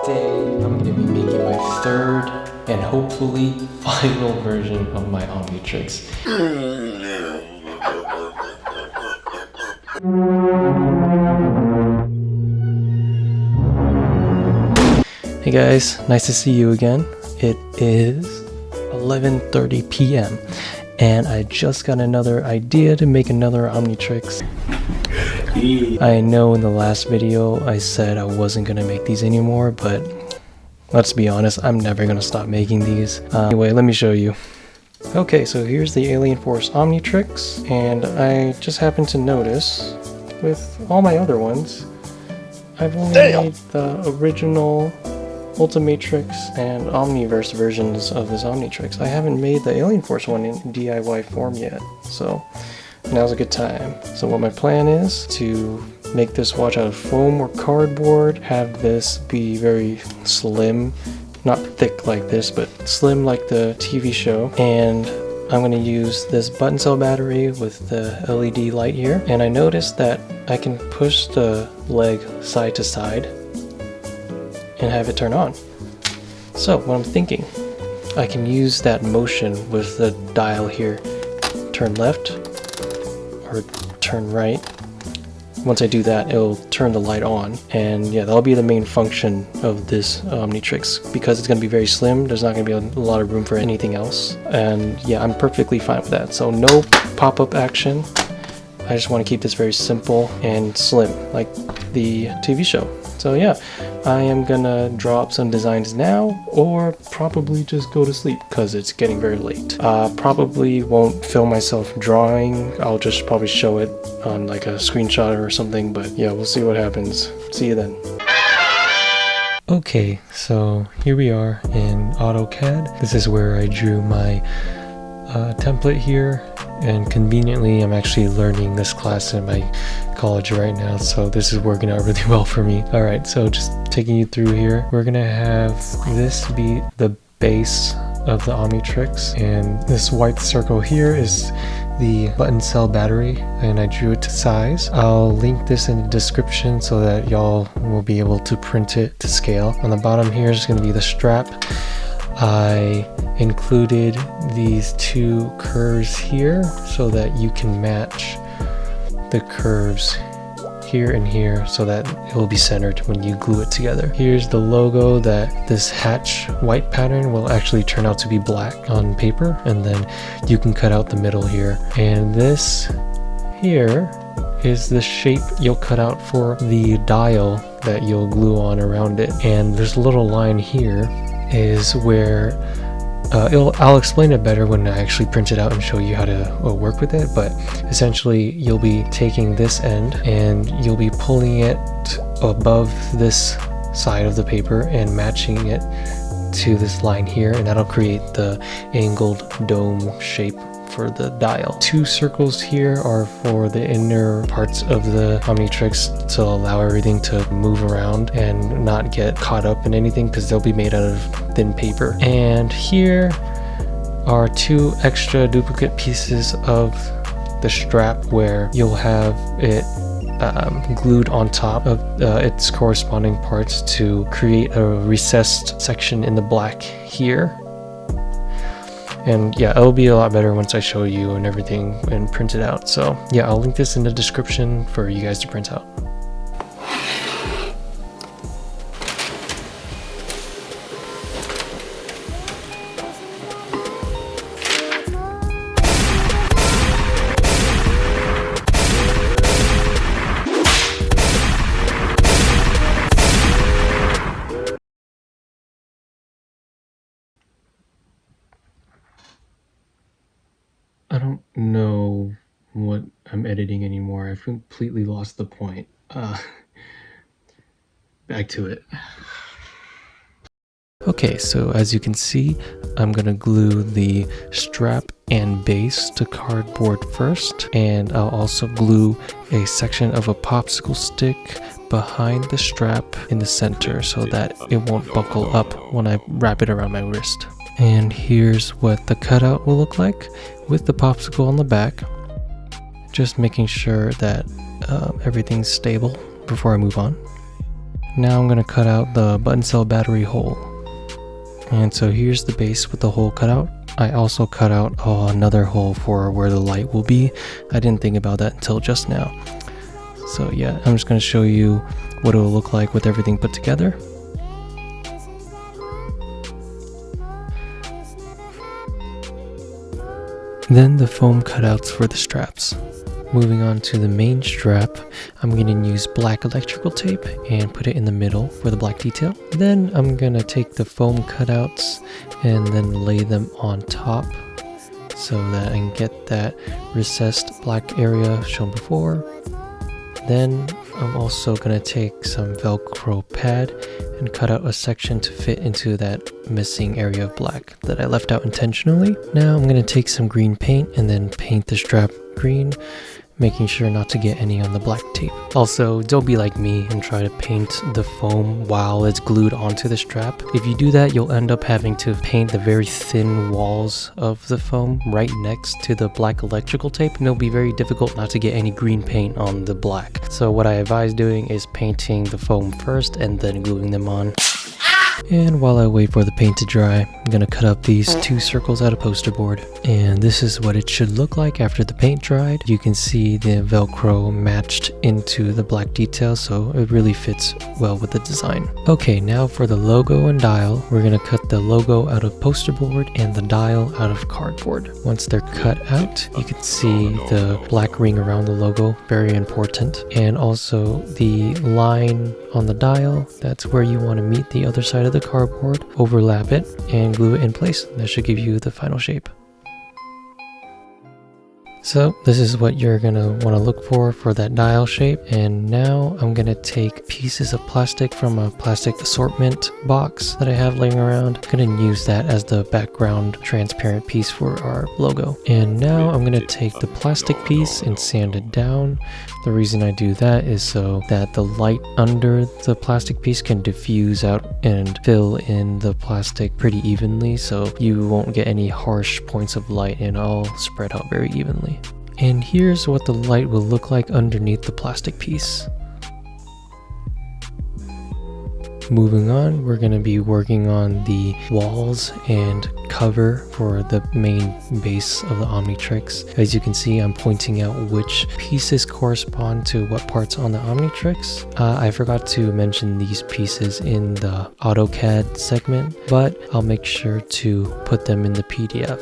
Today, I'm going to be making my third and hopefully final version of my Omnitrix. Hey guys, nice to see you again. It is 11:30 p.m. and I just got another idea to make another Omnitrix. I know in the last video I said I wasn't gonna make these anymore, but let's be honest, I'm never gonna stop making these. Anyway, let me show you. Okay, so here's the Alien Force Omnitrix, and I just happened to notice with all my other ones, I've only made the original Ultimatrix and Omniverse versions of this Omnitrix. I haven't made the Alien Force one in DIY form yet, so now's a good time. So what my plan is to make this watch out of foam or cardboard, have this be very slim, not thick like this, but slim like the TV show, and I'm going to use this button cell battery with the LED light here, and I noticed that I can push the leg side to side and have it turn on. So what I'm thinking, I can use that motion with the dial here, turn left or turn right. Once I do that, it'll turn the light on, and yeah, that'll be the main function of this Omnitrix. Because it's going to be very slim, there's not going to be a lot of room for anything else, and yeah, I'm perfectly fine with that. So no pop-up action. I just want to keep this very simple and slim like the TV show. So yeah, I am gonna draw up some designs now, or probably just go to sleep because it's getting very late. Probably won't film myself drawing. I'll just probably show it on like a screenshot or something, but yeah, we'll see what happens. See you then. Okay, so here we are in AutoCAD. This is where I drew my template here, and conveniently I'm actually learning this class in my college right now, so this is working out really well for me. Alright, so just taking you through here, we're gonna have this be the base of the Omnitrix, and this white circle here is the button cell battery, and I drew it to size. I'll link this in the description so that y'all will be able to print it to scale. On the bottom here is going to be the strap. I included these two curves here so that you can match the curves here and here so that it will be centered when you glue it together. Here's the logo that this hatch white pattern will actually turn out to be black on paper, and then you can cut out the middle here. And this here is the shape you'll cut out for the dial that you'll glue on around it. And this little line here is where I'll explain it better when I actually print it out and show you how to work with it, but essentially you'll be taking this end and you'll be pulling it above this side of the paper and matching it to this line here, and that'll create the angled dome shape for the dial. Two circles here are for the inner parts of the Omnitrix to allow everything to move around and not get caught up in anything, because they'll be made out of thin paper. And here are two extra duplicate pieces of the strap where you'll have it glued on top of its corresponding parts to create a recessed section in the black here. And yeah, it'll be a lot better once I show you and everything and print it out. So yeah, I'll link this in the description for you guys to print out. I don't know what I'm editing anymore. I've completely lost the point. Back to it. Okay, so as you can see, I'm gonna glue the strap and base to cardboard first, and I'll also glue a section of a popsicle stick behind the strap in the center so that it won't buckle up when I wrap it around my wrist. And here's what the cutout will look like with the popsicle on the back. Just making sure that everything's stable before I move on. Now I'm going to cut out the button cell battery hole. And so here's the base with the hole cut out. I also cut out another hole for where the light will be. I didn't think about that until just now. So yeah, I'm just going to show you what it will look like with everything put together. Then the foam cutouts for the straps. Moving on to the main strap, I'm going to use black electrical tape and put it in the middle for the black detail. Then I'm going to take the foam cutouts and then lay them on top so that I can get that recessed black area shown before. Then I'm also going to take some Velcro pad and cut out a section to fit into that missing area of black that I left out intentionally. Now I'm going to take some green paint and then paint the strap green, making sure not to get any on the black tape. Also, don't be like me and try to paint the foam while it's glued onto the strap. If you do that, you'll end up having to paint the very thin walls of the foam right next to the black electrical tape, and it'll be very difficult not to get any green paint on the black. So what I advise doing is painting the foam first and then gluing them on. And while I wait for the paint to dry, I'm going to cut up these 2 circles out of poster board. And this is what it should look like after the paint dried. You can see the Velcro matched into the black detail, so it really fits well with the design. Okay, now for the logo and dial, we're going to cut the logo out of poster board and the dial out of cardboard. Once they're cut out, you can see the black ring around the logo, very important. And also the line on the dial, that's where you want to meet the other side of the cardboard, overlap it and glue it in place. That should give you the final shape. So this is what you're gonna want to look for that dial shape. And now I'm gonna take pieces of plastic from a plastic assortment box that I have laying around. I'm gonna use that as the background transparent piece for our logo. And now I'm gonna take the plastic piece and sand it down. The reason I do that is so that the light under the plastic piece can diffuse out and fill in the plastic pretty evenly, so you won't get any harsh points of light and all spread out very evenly. And here's what the light will look like underneath the plastic piece. Moving on, we're going to be working on the walls and cover for the main base of the Omnitrix. As you can see, I'm pointing out which pieces correspond to what parts on the Omnitrix. I forgot to mention these pieces in the AutoCAD segment, but I'll make sure to put them in the PDF.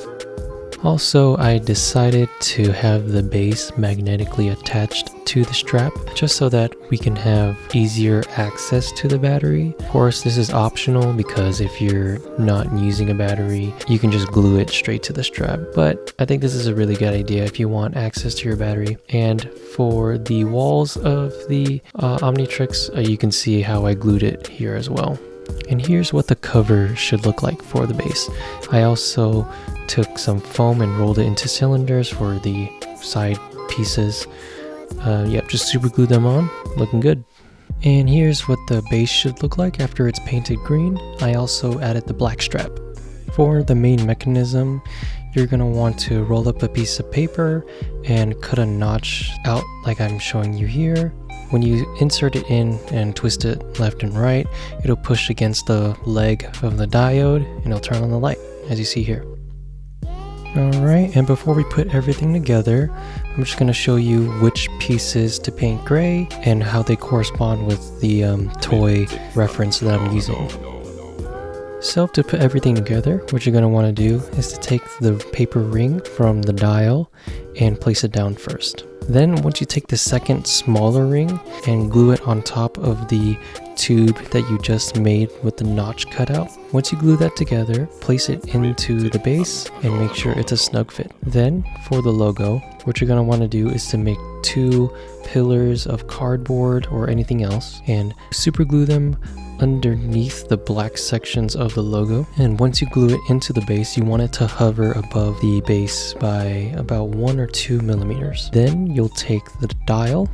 Also, I decided to have the base magnetically attached to the strap just so that we can have easier access to the battery. Of course, this is optional because if you're not using a battery, you can just glue it straight to the strap. But I think this is a really good idea if you want access to your battery. And for the walls of the Omnitrix, you can see how I glued it here as well. And here's what the cover should look like for the base. I also took some foam and rolled it into cylinders for the side pieces. Yep, just super glued them on, looking good. And here's what the base should look like after it's painted green. I also added the black strap. For the main mechanism, you're going to want to roll up a piece of paper and cut a notch out like I'm showing you here. When you insert it in and twist it left and right, it'll push against the leg of the diode and it'll turn on the light, as you see here. Alright, and before we put everything together, I'm just going to show you which pieces to paint gray and how they correspond with the toy reference that I'm using. So to put everything together, what you're going to want to do is to take the paper ring from the dial and place it down first. Then once you take the second smaller ring and glue it on top of the tube that you just made with the notch cut out. Once you glue that together, place it into the base and make sure it's a snug fit. Then for the logo, what you're going to want to do is to make 2 pillars of cardboard or anything else and super glue them underneath the black sections of the logo. And once you glue it into the base, you want it to hover above the base by about 1 or 2 millimeters. Then you'll take the dial,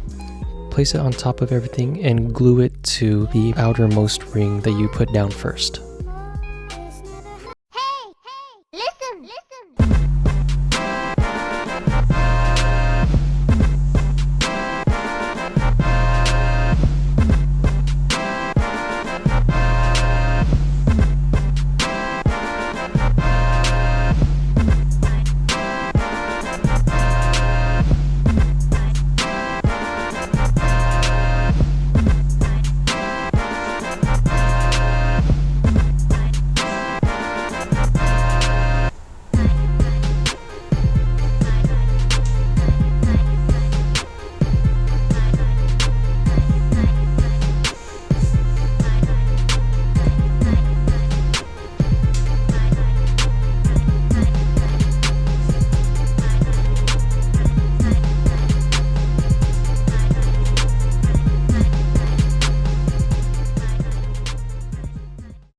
place it on top of everything and glue it to the outermost ring that you put down first.